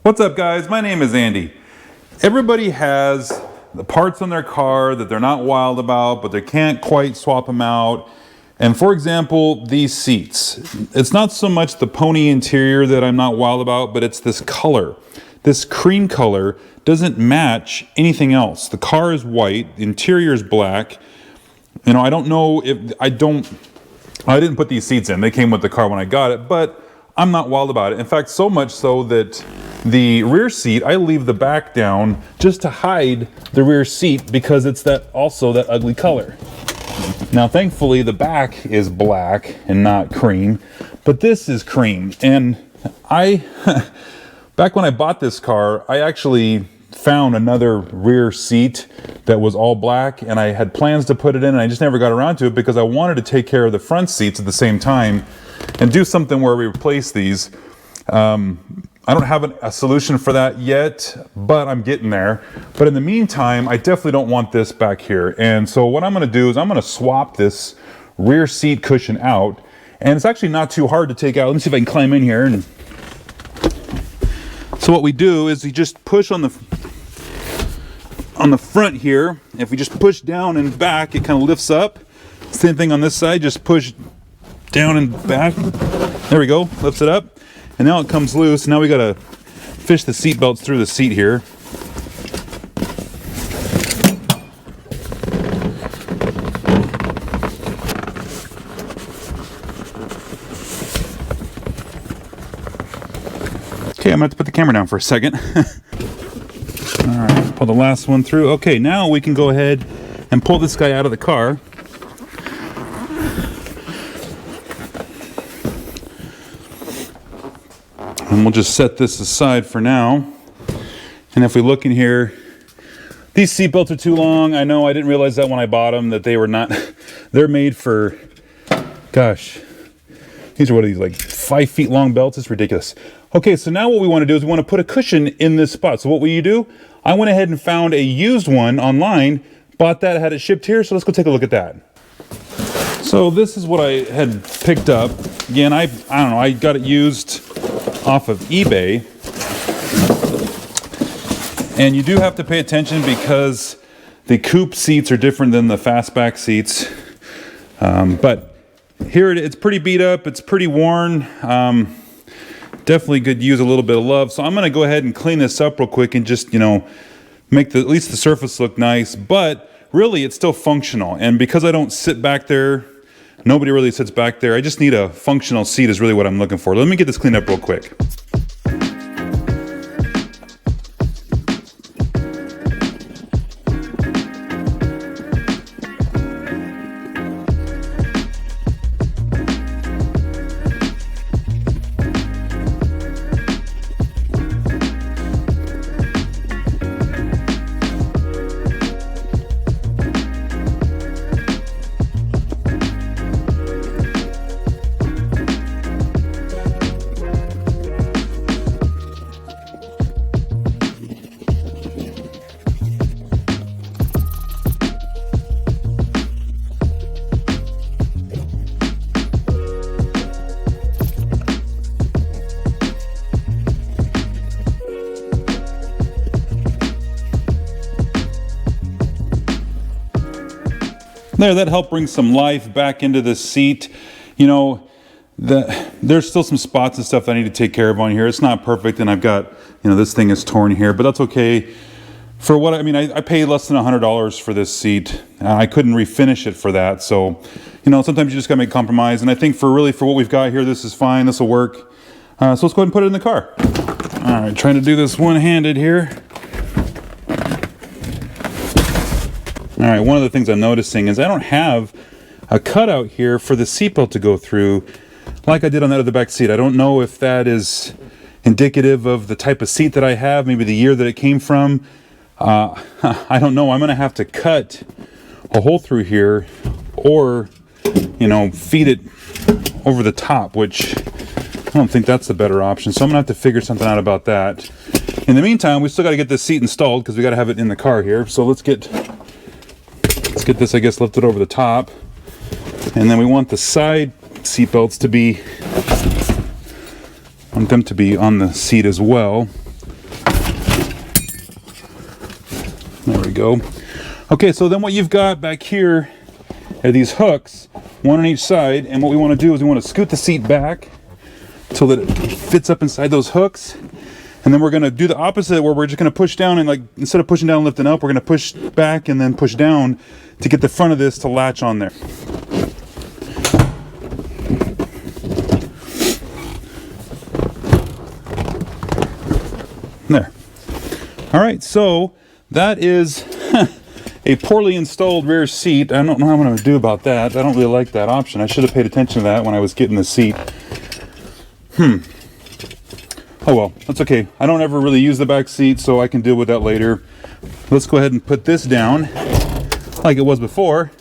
What's up, guys? My name is Andy. Everybody has the parts on their car that they're not wild about, but they can't quite swap them out. And for example, these seats. It's not so much the pony interior that I'm not wild about, but it's this color. This cream color doesn't match anything else. The car is white, the interior is black. You know, I don't know if I didn't put these seats in. They came with the car when I got it, but I'm not wild about it. In fact, so much so that the rear seat, I leave the back down just to hide the rear seat because it's that ugly color. Now, thankfully, the back is black and not cream, but this is cream. And back when I bought this car, I actually found another rear seat that was all black, and I had plans to put it in, and I just never got around to it because I wanted to take care of the front seats at the same time and do something where we replace these. I don't have a solution for that yet, but I'm getting there. But in the meantime, I definitely don't want this back here. And so what I'm gonna do is I'm gonna swap this rear seat cushion out. And it's actually not too hard to take out. Let me see if I can climb in here. So what we do is we just push on the front here. If we just push down and back, it kind of lifts up. Same thing on this side, just push down and back. There we go, lifts it up. And now it comes loose. Now we gotta fish the seat belts through the seat here. Okay, I'm gonna have to put the camera down for a second. All right, pull the last one through. Okay, now we can go ahead and pull this guy out of the car. And we'll just set this aside for now. And if we look in here, these seat belts are too long. I know, I didn't realize that when I bought them, that they were not, they're made for, gosh, these are what are these, like 5 feet long belts? It's ridiculous. Okay, so now what we want to do is we want to put a cushion in this spot. So what will you do? I went ahead and found a used one online, bought that, had it shipped here, so let's go take a look at that. So this is what I had picked up. Again, I don't know, I got it used off of eBay. And you do have to pay attention because the coupe seats are different than the fastback seats. But here it's pretty beat up, it's pretty worn. Definitely could use a little bit of love. So I'm gonna go ahead and clean this up real quick and just, you know, make at least the surface look nice, but really it's still functional. And because I don't sit back there, nobody really sits back there, I just need a functional seat is really what I'm looking for. Let me get this cleaned up real quick. There, that helped bring some life back into the seat. You know, there's still some spots and stuff that I need to take care of on here. It's not perfect, and I've got, you know, this thing is torn here, but that's okay. For what, I mean, I paid less than $100 for this seat. I couldn't refinish it for that, so, you know, sometimes you just gotta make compromise, and I think for what we've got here, this is fine, this will work. So let's go ahead and put it in the car. All right, trying to do this one-handed here. All right, one of the things I'm noticing is I don't have a cutout here for the seatbelt to go through like I did on that other back seat. I don't know if that is indicative of the type of seat that I have, maybe the year that it came from. I don't know. I'm gonna have to cut a hole through here or, you know, feed it over the top, which I don't think that's the better option. So I'm gonna have to figure something out about that. In the meantime, we still gotta get this seat installed because we gotta have it in the car here. So let's get this, I guess, lifted over the top. And then we want the side seat belts to be, I want them to be on the seat as well. we go. Okay, so then what you've got back here are these hooks, one on each side, and what we want to do is we want to scoot the seat back so that it fits up inside those hooks. And then we're going to do the opposite, where we're just going to push down and, like, instead of pushing down and lifting up, we're going to push back and then push down to get the front of this to latch on there. There. All right, so that is a poorly installed rear seat. I don't know how I'm going to do about that. I don't really like that option. I should have paid attention to that when I was getting the seat. Oh well, that's okay. I don't ever really use the back seat, so I can deal with that later. Let's go ahead and put this down like it was before.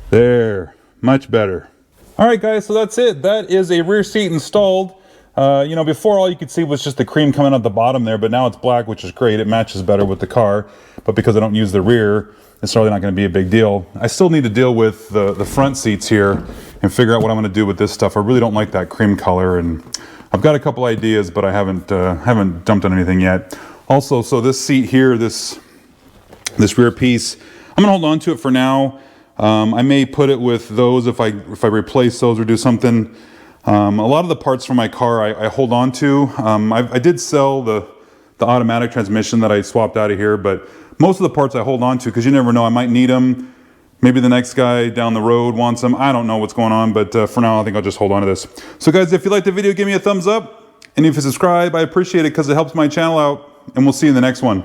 There, much better. All right, guys, so that's it. That is a rear seat installed. You know, before all you could see was just the cream coming out the bottom there, but now it's black, which is great. It matches better with the car, but because I don't use the rear, it's really not going to be a big deal. I still need to deal with the front seats here and figure out what I'm going to do with this stuff. I really don't like that cream color, and I've got a couple ideas, but I haven't dumped on anything yet. Also, so this seat here, this rear piece, I'm gonna hold on to it for now. I may put it with those if I replace those or do something. A lot of the parts for my car I hold on to. I did sell the automatic transmission that I swapped out of here, but most of the parts I hold on to because you never know, I might need them. Maybe the next guy down the road wants them. I don't know what's going on, but for now, I think I'll just hold on to this. So guys, if you liked the video, give me a thumbs up. And if you subscribe, I appreciate it because it helps my channel out. And we'll see you in the next one.